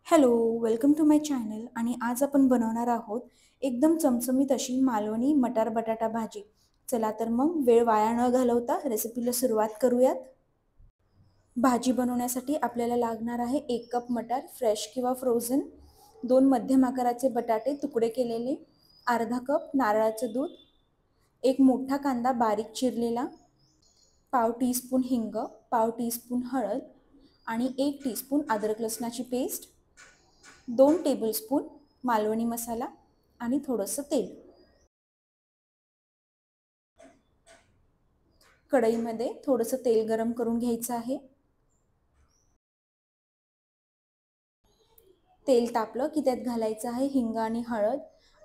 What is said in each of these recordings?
Hello, welcome to my channel. आणि आज आपण बनवणार आहोत एकदम चमचमीत अशी मालवणी मटार बटाटा भाजी. चला तर मग वेळ वाया न घालवता रेसिपीला सुरुवात करूयात. भाजी बनवण्यासाठी आपल्याला लागणार आहे 1 कप मटार फ्रेश किंवा फ्रोझन, 2 मध्यम आकाराचे बटाटे तुकडे केलेले, अर्धा कप नारळाचं दूध, एक मोठा कांदा बारीक चिरलेला, पाव टीस्पून हिंग, पाव टीस्पून हळद आणि 1 टीस्पून अद्रक लसणाची पेस्ट, 2 टेबलस्पून मालवणी मसाला आणि थोडंसं तेल. कढईमध्ये थोडंसं तेल गरम करून घ्यायचं आहे. तेल तापलं की त्यात घालायचं आहे हिंग आणि हळद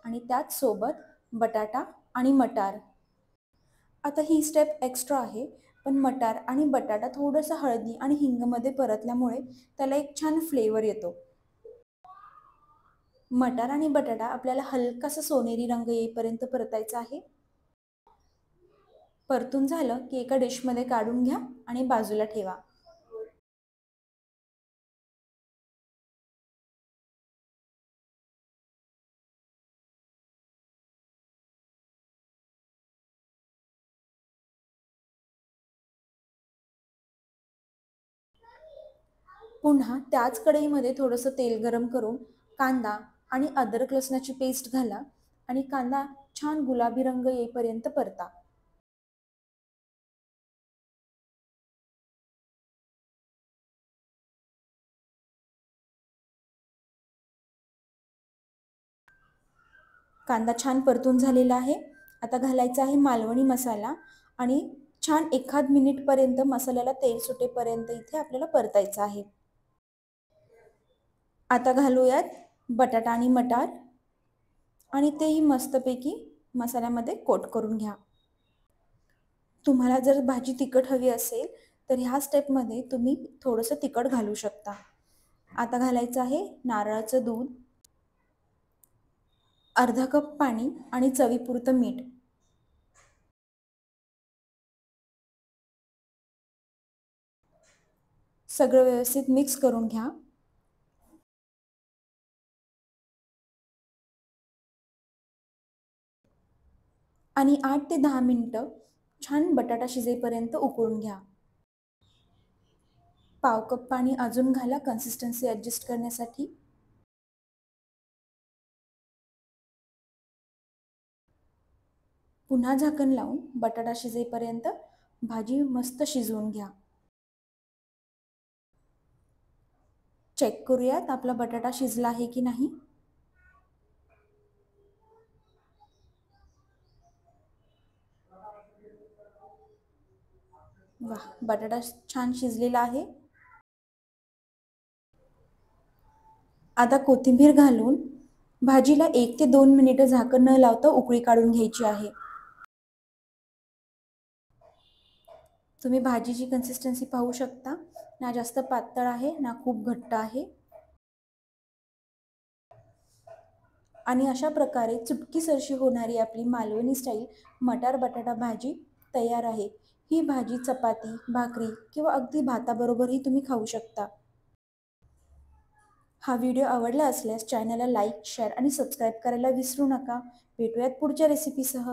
आणि त्याच सोबत बटाटा आणि मटार. आता ही स्टेप एक्स्ट्रा आहे, पण मटार आणि बटाटा थोडंसं हळदी आणि हिंगमध्ये परतल्यामुळे त्याला एक छान फ्लेवर येतो. मटार आणि बटाटा आपल्याला हलकासा सोनेरी रंग येईपर्यंत परतायचा आहे. परतून झालं की एका डिशमध्ये काढून घ्या आणि बाजूला ठेवा. पुन्हा त्याच कढईमध्ये थोडंसं तेल गरम करून कांदा आणि अद्रक लसणाची पेस्ट घाला आणि कांदा छान गुलाबी रंग येईपर्यंत परता. कांदा छान परतून झालेला आहे. आता घालायचा आहे मालवणी मसाला आणि छान एखाद मिनिटपर्यंत मसाल्याला तेल सुटेपर्यंत इथे आपल्याला परतायचं आहे. आता घालूयात बटाटा आणि मटार आणि तेही मस्तपैकी मसाल्यामध्ये कोट करून घ्या. तुम्हाला जर भाजी तिखट हवी असेल तर ह्या स्टेपमध्ये तुम्ही थोडंसं तिखट घालू शकता. आता घालायचं आहे नारळाचं दूध, अर्धा कप पाणी आणि चवीपुरतं मीठ. सगळं व्यवस्थित मिक्स करून घ्या. आणि 8 ते 10 मिनिटं छान बटाटा शिजेपर्यंत उकळून घ्या. पाव कप पाणी अजून घाला कन्सिस्टन्सी ॲडजस्ट करण्यासाठी. पुन्हा झाकण लावून बटाटा शिजेपर्यंत भाजी मस्त शिजवून घ्या. चेक करूयात आपला बटाटा शिजला आहे की नाही. वाह, बटाटा छान शिजलेला आहे. आता कोथिंबीर घालून भाजीला 1 ते 2 मिनिटं झाकण न लावता उकळी काढून घ्यायची आहे. तुम्ही भाजीची कन्सिस्टन्सी पाहू शकता, ना जास्त पातळ आहे ना खूप घट्ट आहे. आणि अशा प्रकारे चुटकीसरशी होणारी आपली मालवणी स्टाईल मटार बटाटा भाजी तयार आहे. ही भाजी चपाती, भाकरी किंवा अगदी भाताबरोबरही तुम्ही खाऊ शकता. हा व्हिडिओ आवडला असल्यास चॅनलला लाईक, शेअर आणि सबस्क्राईब करायला विसरू नका. भेटूयात पुढच्या रेसिपीसह.